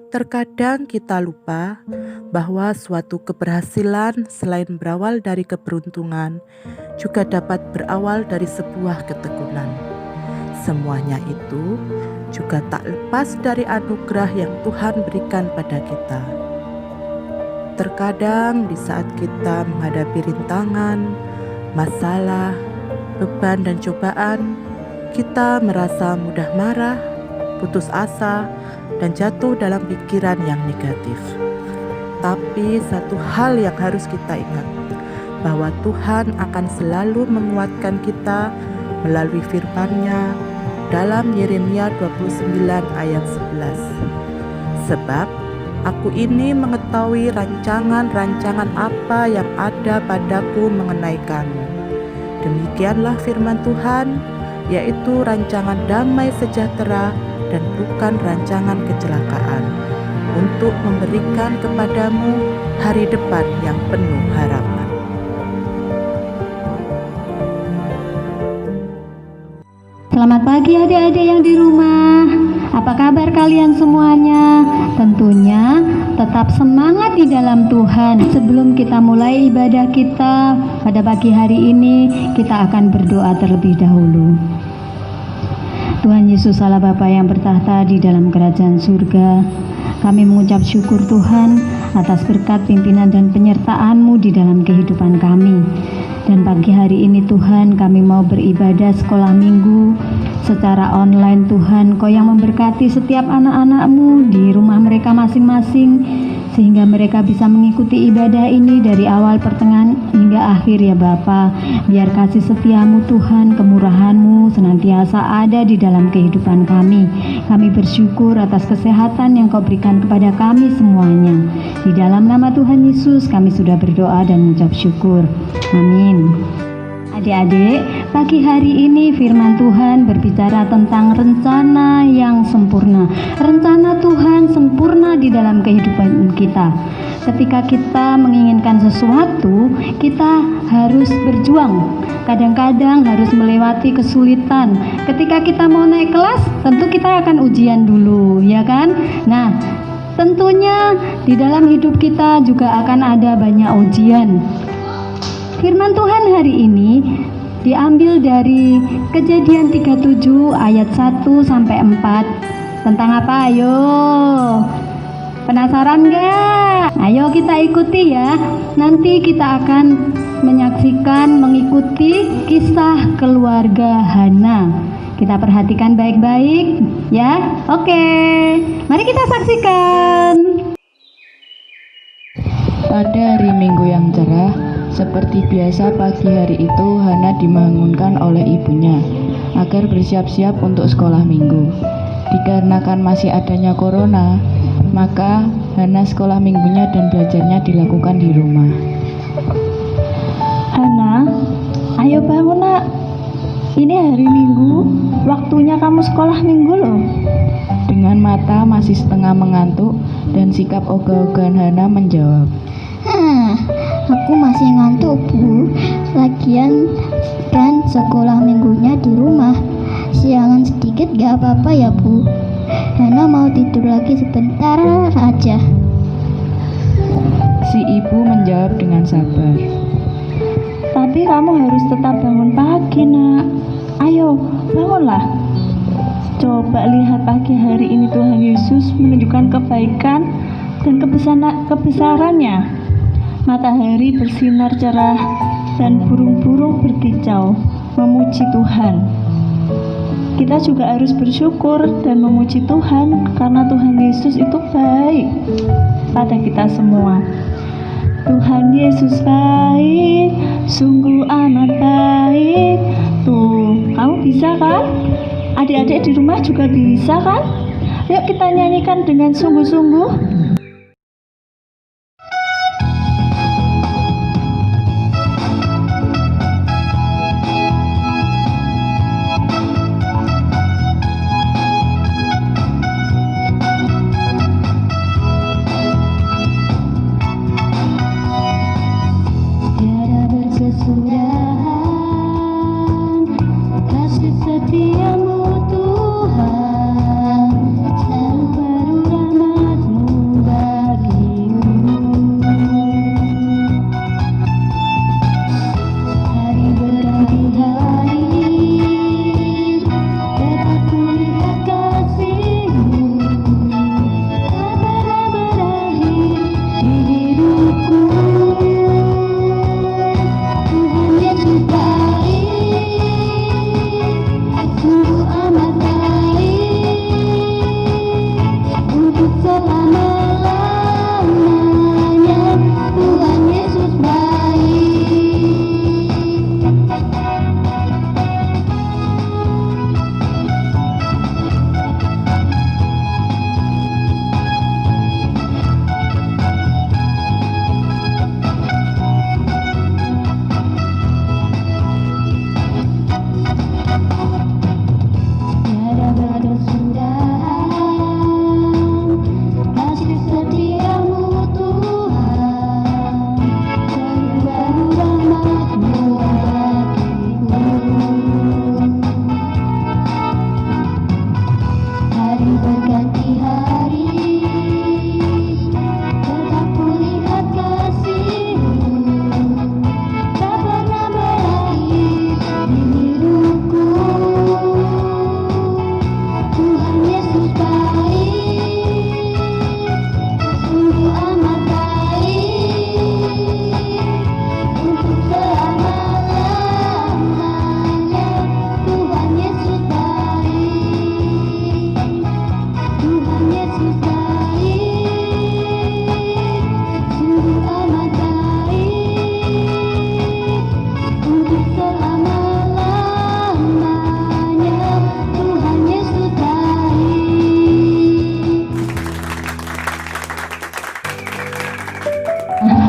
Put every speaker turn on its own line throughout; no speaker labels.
Terkadang kita lupa bahwa suatu keberhasilan selain berawal dari keberuntungan, juga dapat berawal dari sebuah ketekunan. Semuanya itu juga tak lepas dari anugerah yang Tuhan berikan pada kita. Terkadang di saat kita menghadapi rintangan, masalah, beban dan cobaan, kita merasa mudah marah, putus asa, dan jatuh dalam pikiran yang negatif. Tapi satu hal yang harus kita ingat, bahwa Tuhan akan selalu menguatkan kita melalui firman-Nya dalam Yeremia 29 ayat 11. Sebab aku ini mengetahui rancangan-rancangan apa yang ada padaku mengenai kamu. Demikianlah firman Tuhan, yaitu rancangan damai sejahtera dan bukan rancangan kecelakaan, untuk memberikan kepadamu hari depan yang penuh harapan.
Selamat pagi adik-adik yang di rumah. Apa kabar kalian semuanya? Tentunya tetap semangat di dalam Tuhan. Sebelum kita mulai ibadah kita pada pagi hari ini, kita akan berdoa terlebih dahulu. Tuhan Yesus Allah Bapa yang bertahta di dalam kerajaan surga, kami mengucap syukur Tuhan atas berkat pimpinan dan penyertaan-Mu di dalam kehidupan kami. Dan pagi hari ini Tuhan, kami mau beribadah sekolah minggu secara online. Tuhan, Kau yang memberkati setiap anak-anak-Mu di rumah mereka masing-masing, sehingga mereka bisa mengikuti ibadah ini dari awal, pertengahan, hingga akhir ya Bapa. Biar kasih setia-Mu Tuhan, kemurahan-Mu senantiasa ada di dalam kehidupan kami. Kami bersyukur atas kesehatan yang Kau berikan kepada kami semuanya. Di dalam nama Tuhan Yesus kami sudah berdoa dan mengucap syukur. Amin. Adik-adik, pagi hari ini firman Tuhan berbicara tentang rencana yang sempurna. Rencana Tuhan sempurna di dalam kehidupan kita. Ketika kita menginginkan sesuatu, kita harus berjuang. Kadang-kadang harus melewati kesulitan. Ketika kita mau naik kelas, tentu kita akan ujian dulu, ya kan? Nah, tentunya di dalam hidup kita juga akan ada banyak ujian. Firman Tuhan hari ini diambil dari Kejadian 37 ayat 1 sampai 4. Tentang apa? Ayo. Penasaran gak? Ayo kita ikuti ya. Nanti kita akan menyaksikan, mengikuti kisah keluarga Hana. Kita perhatikan baik-baik ya. Oke. Mari kita saksikan.
Pada hari Minggu yang cerah, seperti biasa pagi hari itu Hana dibangunkan oleh ibunya agar bersiap-siap untuk sekolah minggu. Dikarenakan masih adanya corona, maka Hana sekolah minggunya dan belajarnya dilakukan di rumah.
Hana, ayo bangun nak. Ini hari Minggu, waktunya kamu sekolah minggu loh.
Dengan mata masih setengah mengantuk dan sikap ogah-ogahan Hana menjawab,
Aku masih ngantuk Bu. Lagian kan sekolah minggunya di rumah. Siangan sedikit gak apa-apa ya Bu. Hana mau tidur lagi sebentar aja.
Si ibu menjawab dengan sabar.
Tapi kamu harus tetap bangun pagi nak. Ayo bangunlah. Coba lihat pagi hari ini Tuhan Yesus menunjukkan kebaikan dan kebesarannya. Matahari bersinar cerah dan burung-burung berkicau memuji Tuhan. Kita juga harus bersyukur dan memuji Tuhan karena Tuhan Yesus itu baik pada kita semua. Tuhan Yesus baik, sungguh amat baik. Tuh, kamu bisa kan? Adik-adik di rumah juga bisa kan? Yuk kita nyanyikan dengan sungguh-sungguh. Kasih setiamu Tuhan, selalu baru rahmat-Mu.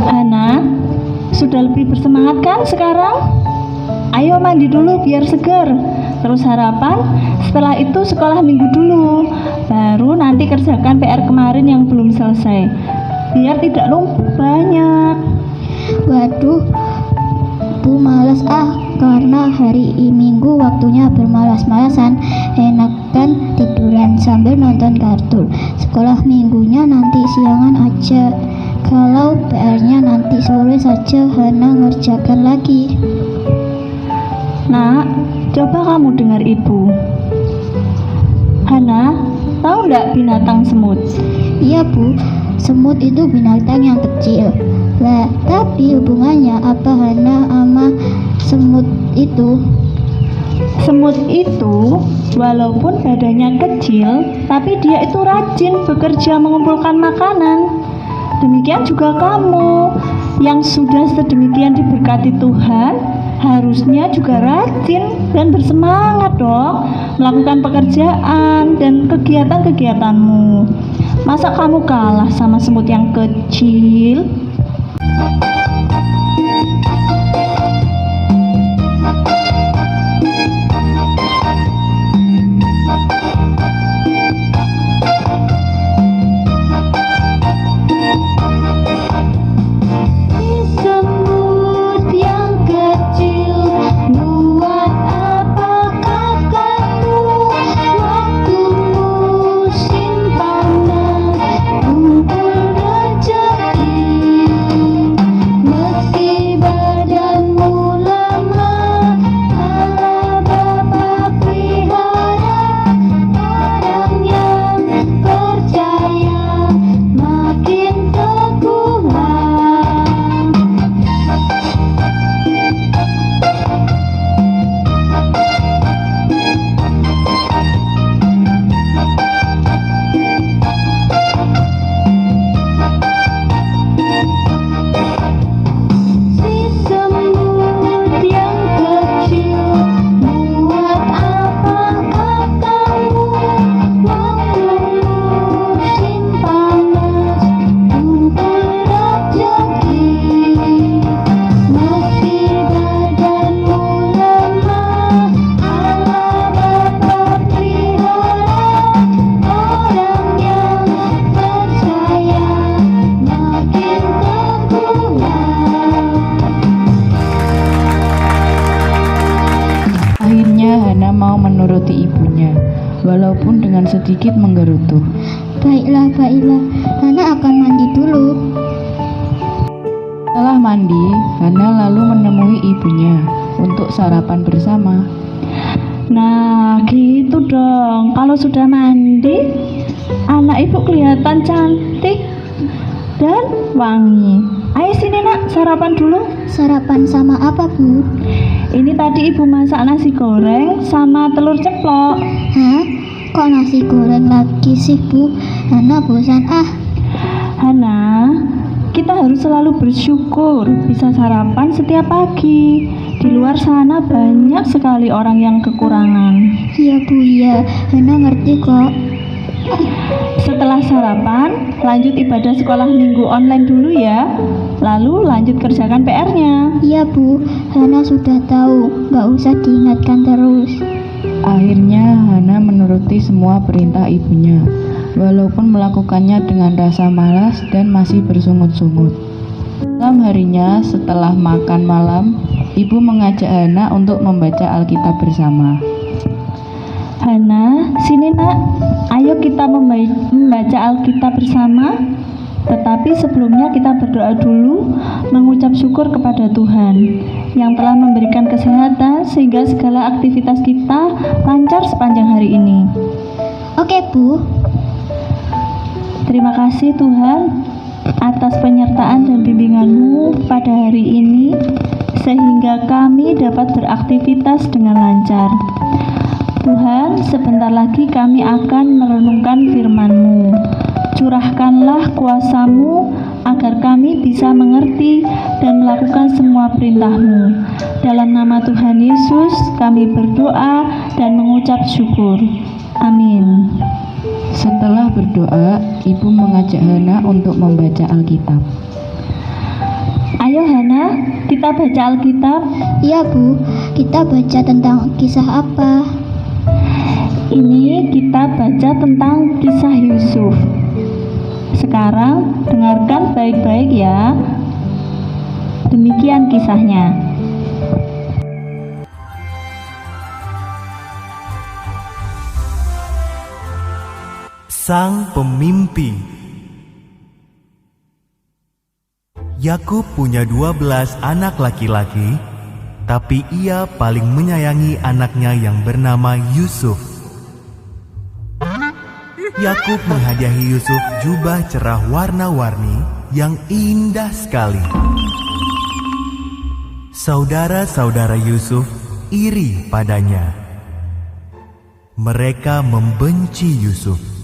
Hana, sudah lebih bersemangat kan sekarang? Ayo mandi dulu biar seger. Terus sarapan, setelah itu sekolah minggu dulu. Baru nanti kerjakan PR kemarin yang belum selesai. Biar tidak numpuk banyak.
Waduh, Bu males karena hari Minggu waktunya bermalas-malasan. Enakan tiduran sambil nonton kartun. Sekolah minggunya nanti siangan aja. Kalau PR-nya nanti sore saja Hana ngerjakan lagi.
Nak, coba kamu dengar ibu. Hana, tahu nggak binatang semut?
Iya Bu, semut itu binatang yang kecil. Lah, tapi hubungannya apa Hana sama semut itu?
Semut itu walaupun badannya kecil, tapi dia itu rajin bekerja mengumpulkan makanan. Demikian juga kamu yang sudah sedemikian diberkati Tuhan, harusnya juga rajin dan bersemangat dong melakukan pekerjaan dan kegiatan-kegiatanmu. Masa kamu kalah sama semut yang kecil?
Hana mau menuruti ibunya, walaupun dengan sedikit menggerutu.
Baiklah, Hana akan mandi dulu.
Setelah mandi, Hana lalu menemui ibunya untuk sarapan bersama.
Nah, gitu dong. Kalau sudah mandi, anak ibu kelihatan cantik dan wangi. Ayo sini nak, sarapan dulu.
Sarapan sama apa Bu?
Ini tadi ibu masak nasi goreng sama telur ceplok.
Hah? Kok nasi goreng lagi sih Bu? Hana bosan
Hana, kita harus selalu bersyukur bisa sarapan setiap pagi. Di luar sana banyak sekali orang yang kekurangan.
Iya Bu, iya. Hana ngerti kok.
Setelah sarapan, lanjut ibadah sekolah minggu online dulu ya. Lalu lanjut kerjakan PR-nya.
Iya Bu, Hana sudah tahu. Gak usah diingatkan terus.
Akhirnya Hana menuruti semua perintah ibunya, walaupun melakukannya dengan rasa malas dan masih bersungut-sungut. Malam harinya setelah makan malam, ibu mengajak Hana untuk membaca Alkitab bersama.
Hana, sini nak. Ayo kita membaca Alkitab bersama. Tetapi sebelumnya kita berdoa dulu, mengucap syukur kepada Tuhan yang telah memberikan kesehatan sehingga segala aktivitas kita lancar sepanjang hari ini.
Oke Bu.
Terima kasih Tuhan atas penyertaan dan bimbingan-Mu pada hari ini sehingga kami dapat beraktivitas dengan lancar. Tuhan, sebentar lagi kami akan merenungkan firman-Mu. Curahkanlah kuasa-Mu agar kami bisa mengerti dan melakukan semua perintah-Mu. Dalam nama Tuhan Yesus kami berdoa dan mengucap syukur. Amin.
Setelah berdoa, ibu mengajak Hana untuk membaca Alkitab.
Hana, kita baca Alkitab.
Iya Bu, kita baca tentang kisah apa?
Ini kita baca tentang kisah Yusuf. Sekarang dengarkan baik-baik ya. Demikian kisahnya.
Sang pemimpi. Yakub punya 12 anak laki-laki, tapi ia paling menyayangi anaknya yang bernama Yusuf. Yakub menghadiahi Yusuf jubah cerah warna-warni yang indah sekali. Saudara-saudara Yusuf iri padanya. Mereka membenci Yusuf.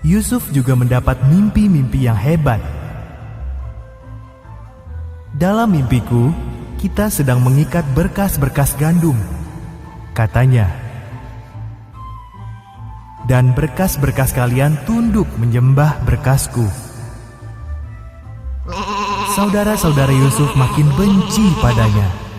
Yusuf juga mendapat mimpi-mimpi yang hebat. Dalam mimpiku, kita sedang mengikat berkas-berkas gandum, katanya. Dan berkas-berkas kalian tunduk menyembah berkasku. Saudara-saudara Yusuf makin benci padanya.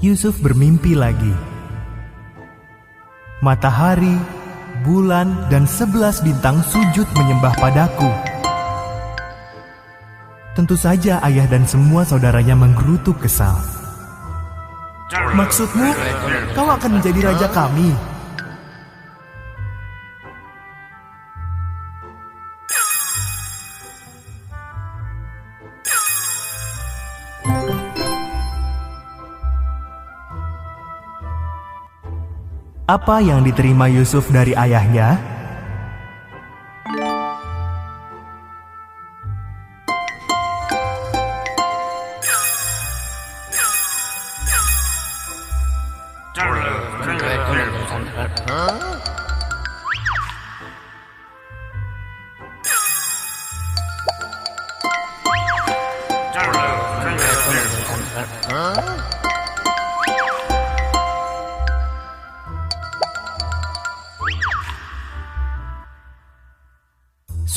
Yusuf bermimpi lagi. Matahari, bulan, dan 11 bintang sujud menyembah padaku. Tentu saja ayah dan semua saudaranya menggerutu kesal. Maksudmu, kau akan menjadi raja kami? Apa yang diterima Yusuf dari ayahnya?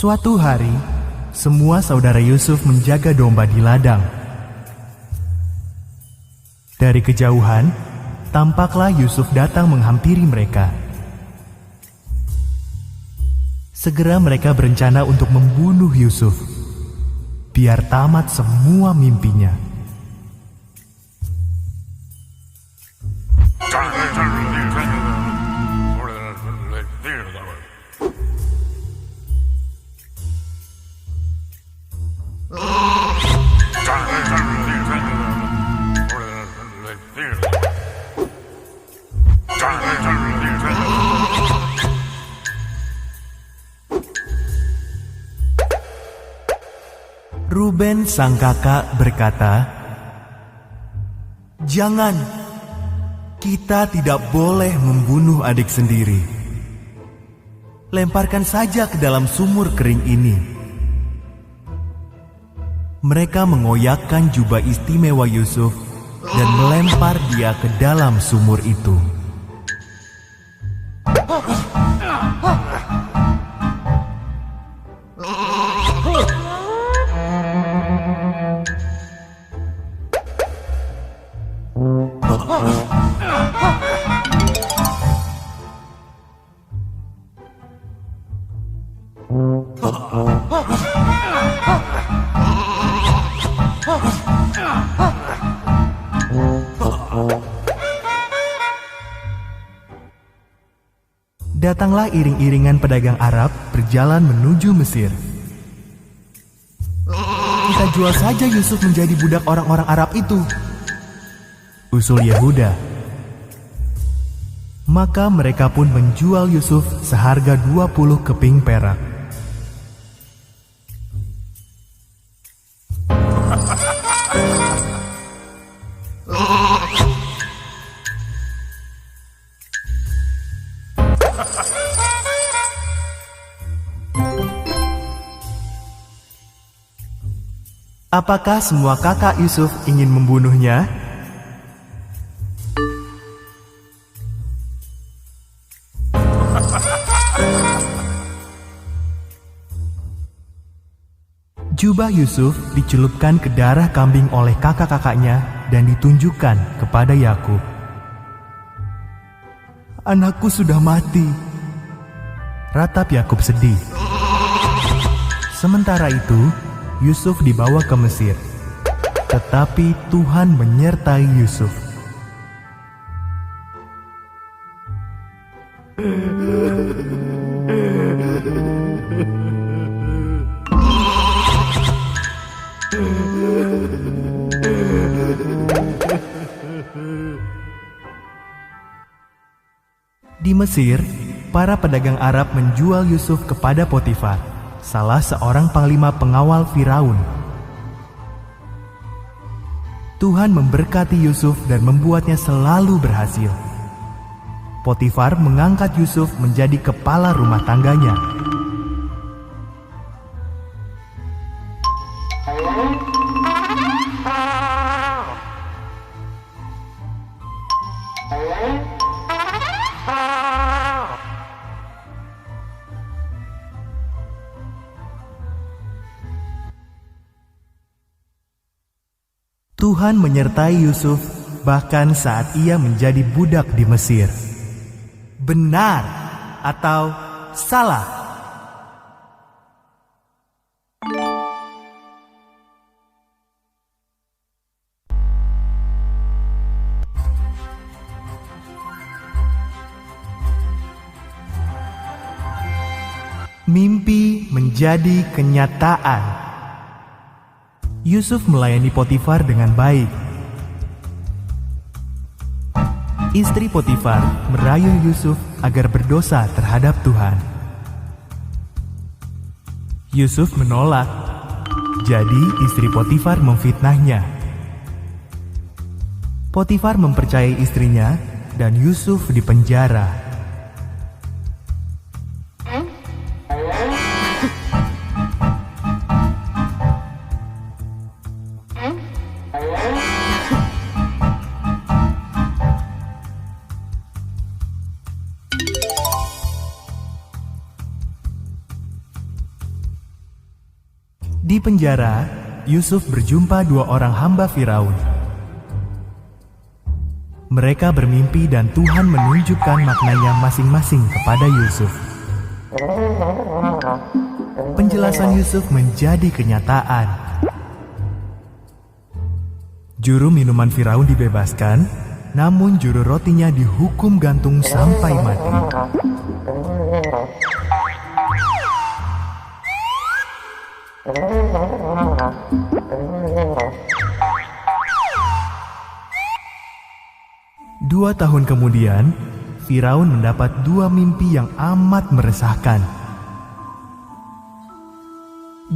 Suatu hari, semua saudara Yusuf menjaga domba di ladang. Dari kejauhan, tampaklah Yusuf datang menghampiri mereka. Segera mereka berencana untuk membunuh Yusuf, biar tamat semua mimpinya. Ruben sang kakak berkata, "Jangan, kita tidak boleh membunuh adik sendiri. Lemparkan saja ke dalam sumur kering ini." Mereka mengoyakkan jubah istimewa Yusuf dan melempar dia ke dalam sumur itu. Datanglah iring-iringan pedagang Arab berjalan menuju Mesir. Kita jual saja Yusuf menjadi budak orang-orang Arab itu, usul Yehuda. Maka mereka pun menjual Yusuf seharga 20 keping perak. Apakah semua kakak Yusuf ingin membunuhnya? Jubah Yusuf dicelupkan ke darah kambing oleh kakak-kakaknya dan ditunjukkan kepada Yakub. Anakku sudah mati, ratap Yakub sedih. Sementara itu, Yusuf dibawa ke Mesir, tetapi Tuhan menyertai Yusuf. Di Mesir, para pedagang Arab menjual Yusuf kepada Potifar, salah seorang panglima pengawal Firaun. Tuhan memberkati Yusuf dan membuatnya selalu berhasil. Potifar mengangkat Yusuf menjadi kepala rumah tangganya. Tuhan menyertai Yusuf bahkan saat ia menjadi budak di Mesir. Benar atau salah? Mimpi menjadi kenyataan. Yusuf melayani Potifar dengan baik. Istri Potifar merayu Yusuf agar berdosa terhadap Tuhan. Yusuf menolak, jadi istri Potifar memfitnahnya. Potifar mempercayai istrinya dan Yusuf dipenjara. Di penjara, Yusuf berjumpa dua orang hamba Firaun. Mereka bermimpi dan Tuhan menunjukkan maknanya masing-masing kepada Yusuf. Penjelasan Yusuf menjadi kenyataan. Juru minuman Firaun dibebaskan, namun juru rotinya dihukum gantung sampai mati. Dua tahun kemudian, Firaun mendapat dua mimpi yang amat meresahkan.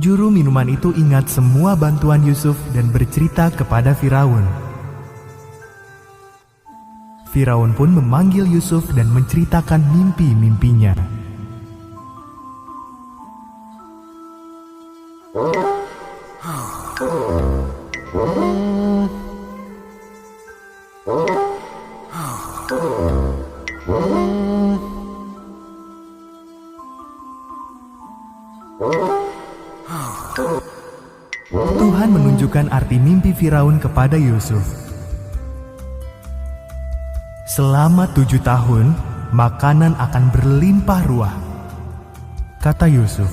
Juru minuman itu ingat semua bantuan Yusuf dan bercerita kepada Firaun. Firaun pun memanggil Yusuf dan menceritakan mimpi-mimpinya. Tuhan menunjukkan arti mimpi Firaun kepada Yusuf. Selama 7 tahun, makanan akan berlimpah ruah, kata Yusuf.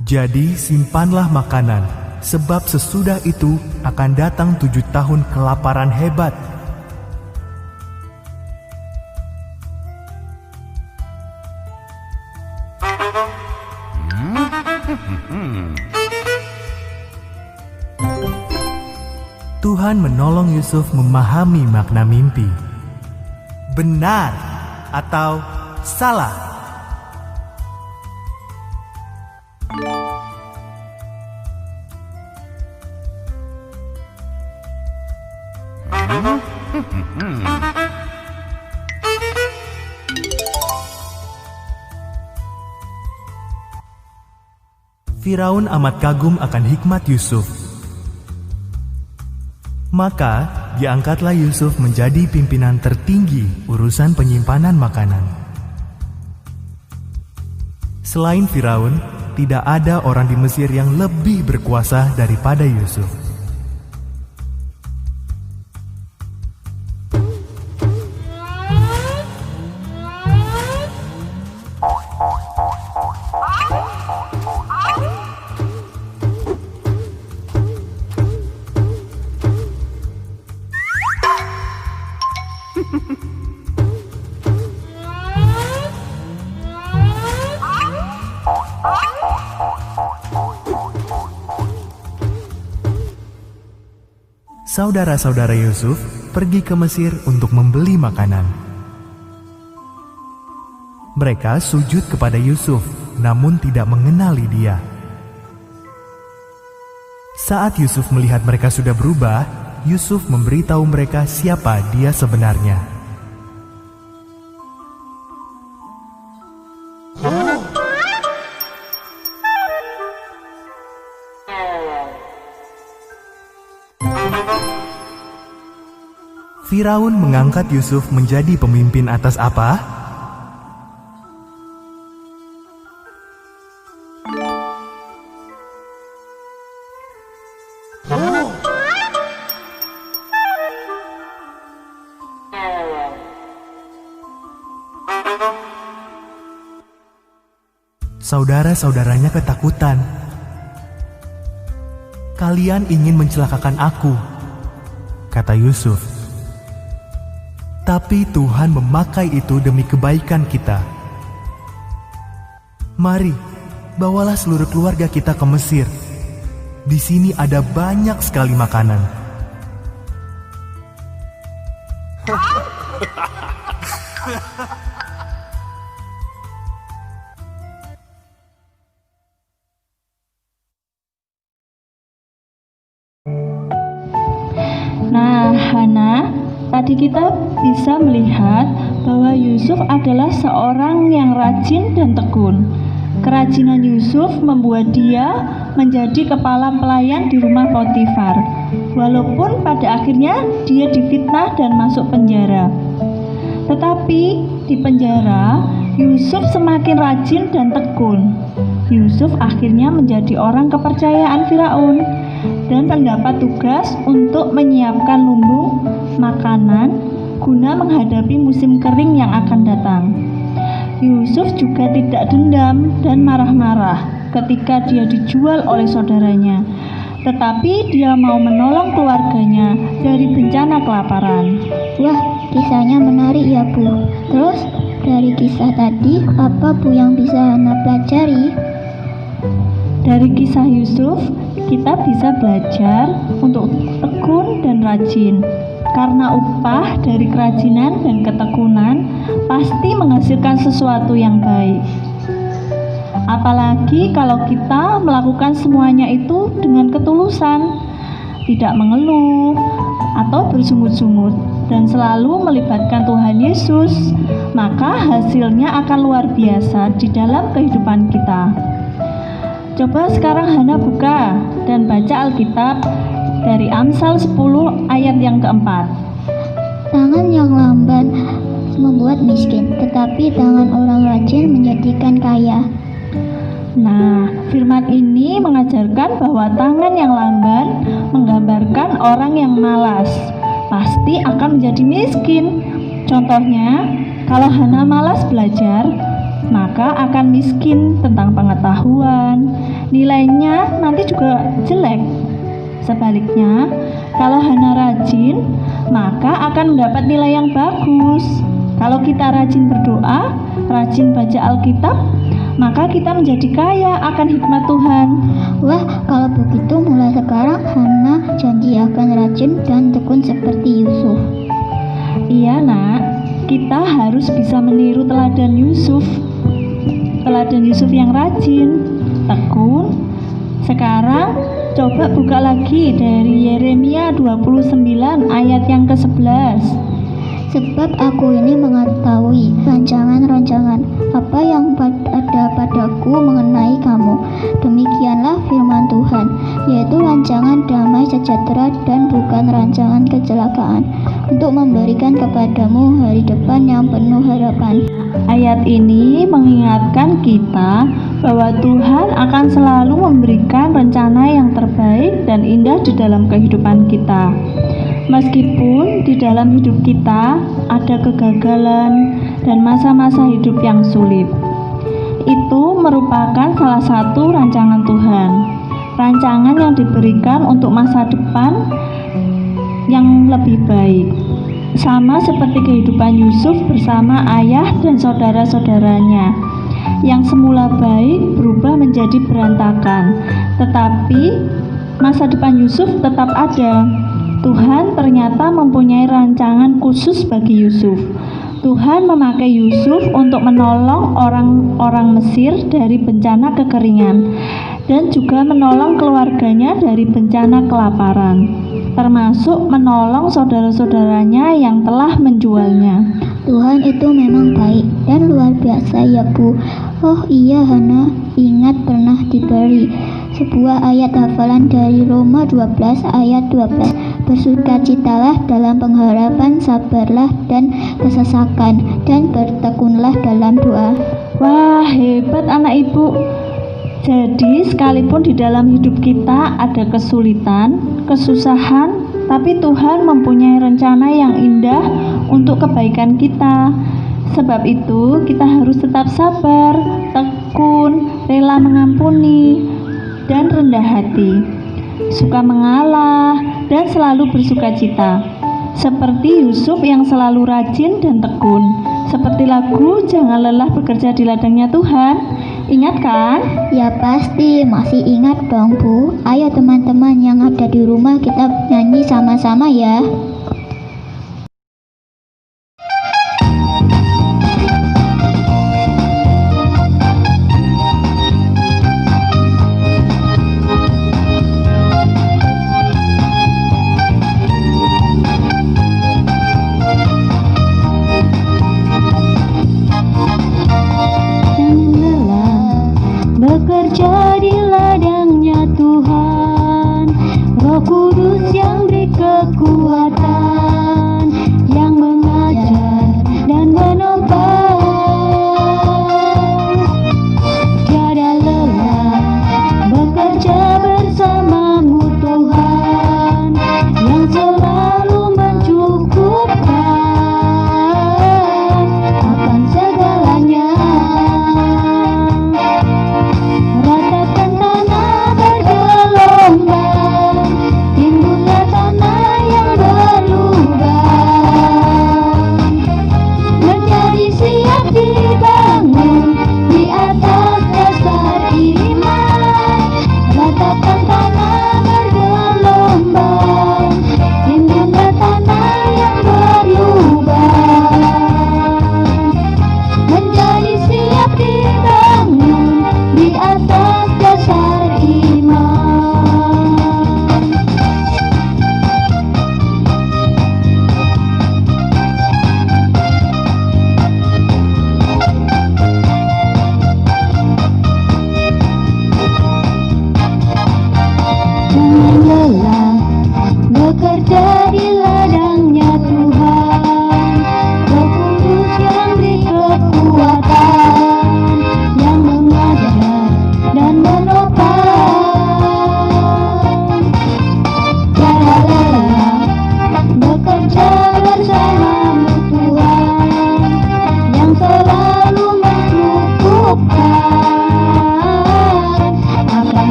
Jadi simpanlah makanan, sebab sesudah itu akan datang 7 tahun kelaparan hebat. Tuhan menolong Yusuf memahami makna mimpi. Benar atau salah? Firaun amat kagum akan hikmat Yusuf. Maka diangkatlah Yusuf menjadi pimpinan tertinggi urusan penyimpanan makanan. Selain Firaun, tidak ada orang di Mesir yang lebih berkuasa daripada Yusuf. Saudara-saudara Yusuf pergi ke Mesir untuk membeli makanan. Mereka sujud kepada Yusuf, namun tidak mengenali dia. Saat Yusuf melihat mereka sudah berubah, Yusuf memberitahu mereka siapa dia sebenarnya. Firaun mengangkat Yusuf menjadi pemimpin atas apa? Saudara-saudaranya ketakutan. "Kalian ingin mencelakakan aku," kata Yusuf. "Tapi Tuhan memakai itu demi kebaikan kita. Mari, bawalah seluruh keluarga kita ke Mesir. Di sini ada banyak sekali makanan."
Nah, Hana, tadi kita bisa melihat bahwa Yusuf adalah seorang yang rajin dan tekun. Kerajinan Yusuf membuat dia menjadi kepala pelayan di rumah Potifar. Walaupun pada akhirnya dia difitnah dan masuk penjara. Tetapi di penjara, Yusuf semakin rajin dan tekun. Yusuf akhirnya menjadi orang kepercayaan Firaun dan mendapat tugas untuk menyiapkan lumbung makanan guna menghadapi musim kering yang akan datang. Yusuf juga tidak dendam dan marah-marah ketika dia dijual oleh saudaranya, tetapi dia mau menolong keluarganya dari bencana kelaparan.
Wah, kisahnya menarik ya Bu. Terus dari kisah tadi apa Bu yang bisa Hana pelajari?
Dari kisah Yusuf, kita bisa belajar untuk tekun dan rajin. Karena upah dari kerajinan dan ketekunan pasti menghasilkan sesuatu yang baik. Apalagi kalau kita melakukan semuanya itu dengan ketulusan, tidak mengeluh atau bersungut-sungut, dan selalu melibatkan Tuhan Yesus, maka hasilnya akan luar biasa di dalam kehidupan kita. Coba sekarang Hana buka dan baca Alkitab dari Amsal 10 ayat yang keempat.
Tangan yang lamban membuat miskin, tetapi tangan orang rajin menjadikan kaya.
Nah, firman ini mengajarkan bahwa tangan yang lamban menggambarkan orang yang malas, pasti akan menjadi miskin. Contohnya, kalau Hana malas belajar, maka akan miskin tentang pengetahuan, nilainya nanti juga jelek. Sebaliknya, kalau Hana rajin, maka akan mendapat nilai yang bagus. Kalau kita rajin berdoa, rajin baca Alkitab, maka kita menjadi kaya akan hikmat Tuhan.
Wah, kalau begitu mulai sekarang Hana janji akan rajin dan tekun seperti Yusuf.
Iya nak, kita harus bisa meniru teladan Yusuf. Teladan Yusuf yang rajin, tekun. Sekarang coba buka lagi dari Yeremia 29 ayat yang ke-11.
Sebab aku ini mengetahui rancangan-rancangan apa yang ada padaku mengenai kamu. Demikianlah firman Tuhan, yaitu rancangan damai sejahtera dan bukan rancangan kecelakaan, untuk memberikan kepadamu hari depan yang penuh harapan.
Ayat ini mengingatkan kita bahwa Tuhan akan selalu memberikan rencana yang terbaik dan indah di dalam kehidupan kita. Meskipun di dalam hidup kita ada kegagalan dan masa-masa hidup yang sulit, itu merupakan salah satu rancangan Tuhan. Rancangan yang diberikan untuk masa depan yang lebih baik. Sama seperti kehidupan Yusuf bersama ayah dan saudara-saudaranya, yang semula baik berubah menjadi berantakan. Tetapi masa depan Yusuf tetap ada. Tuhan ternyata mempunyai rancangan khusus bagi Yusuf. Tuhan memakai Yusuf untuk menolong orang-orang Mesir dari bencana kekeringan dan juga menolong keluarganya dari bencana kelaparan, termasuk menolong saudara-saudaranya yang telah menjualnya.
Tuhan itu memang baik dan luar biasa ya Bu. Oh iya Hana, ingat pernah diberi sebuah ayat hafalan dari Roma 12 ayat 12. Bersukacitalah dalam pengharapan, sabarlah dan kesesakan, dan bertekunlah dalam doa.
Wah, hebat anak ibu. Jadi sekalipun di dalam hidup kita ada kesulitan, kesusahan, tapi Tuhan mempunyai rencana yang indah untuk kebaikan kita. Sebab itu kita harus tetap sabar, tekun, rela mengampuni, dan rendah hati, suka mengalah, dan selalu bersukacita. Seperti Yusuf yang selalu rajin dan tekun. Seperti lagu Jangan Lelah Bekerja di Ladangnya Tuhan. Ingat kan?
Ya pasti, masih ingat dong Bu. Ayo teman-teman yang ada di rumah kita nyanyi sama-sama ya.
Bekerja di ladangnya Tuhan, Roh Kudus yang beri kekuatan.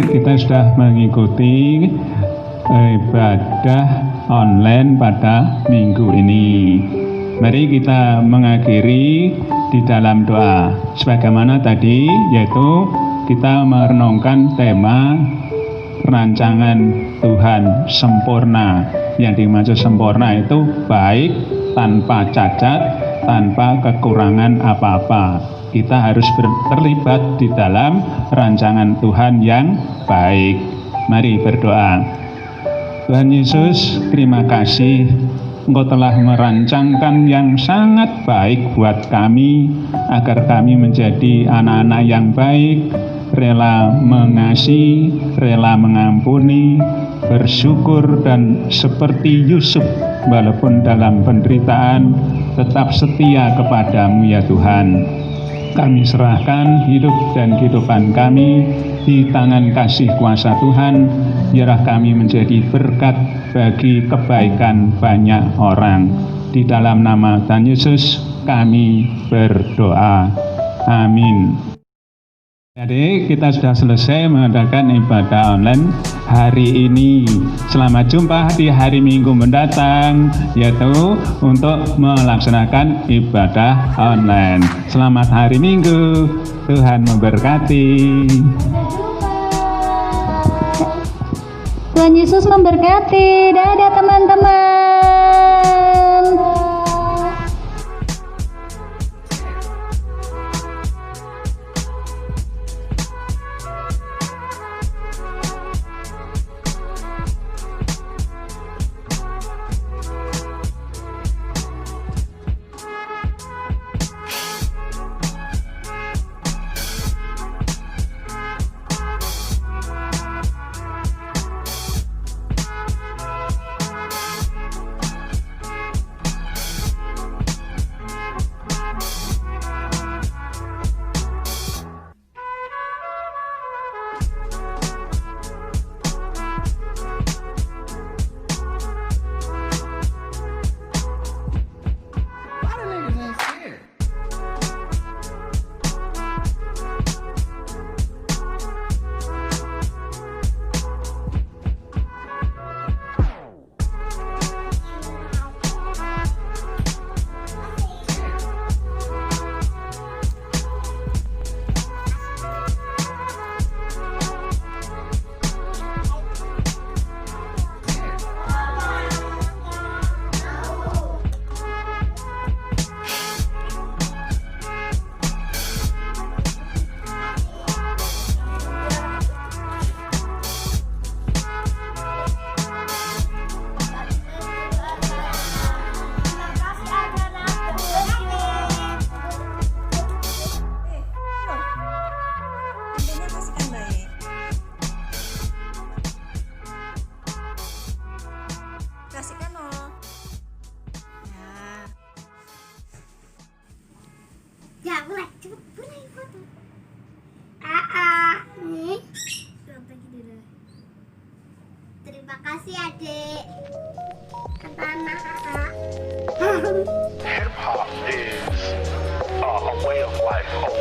kita sudah mengikuti ibadah online pada minggu ini. Mari kita mengakhiri di dalam doa. Sebagaimana tadi, yaitu kita merenungkan tema rancangan Tuhan sempurna. Yang dimaksud sempurna itu baik, tanpa cacat, tanpa kekurangan apa-apa. Kita harus terlibat di dalam rancangan Tuhan yang baik. Mari berdoa. Tuhan Yesus, terima kasih Engkau telah merancangkan yang sangat baik buat kami, agar kami menjadi anak-anak yang baik, rela mengasihi, rela mengampuni, bersyukur, dan seperti Yusuf, walaupun dalam penderitaan, tetap setia kepadamu ya Tuhan. Kami serahkan hidup dan kehidupan kami di tangan kasih kuasa Tuhan, biarlah kami menjadi berkat bagi kebaikan banyak orang. Di dalam nama Tuhan Yesus kami berdoa. Amin. Jadi kita sudah selesai mengadakan ibadah online hari ini. Selamat jumpa di hari Minggu mendatang, yaitu untuk melaksanakan ibadah online. Selamat hari Minggu, Tuhan memberkati.
Tuhan Yesus memberkati. Dadah teman-teman.
Kasihkan loh. Ya, mulai. Cepet, mulai foto. Nih. Foto gini. Terima kasih, Adik. Kata anak.
Hip hop is a way of life.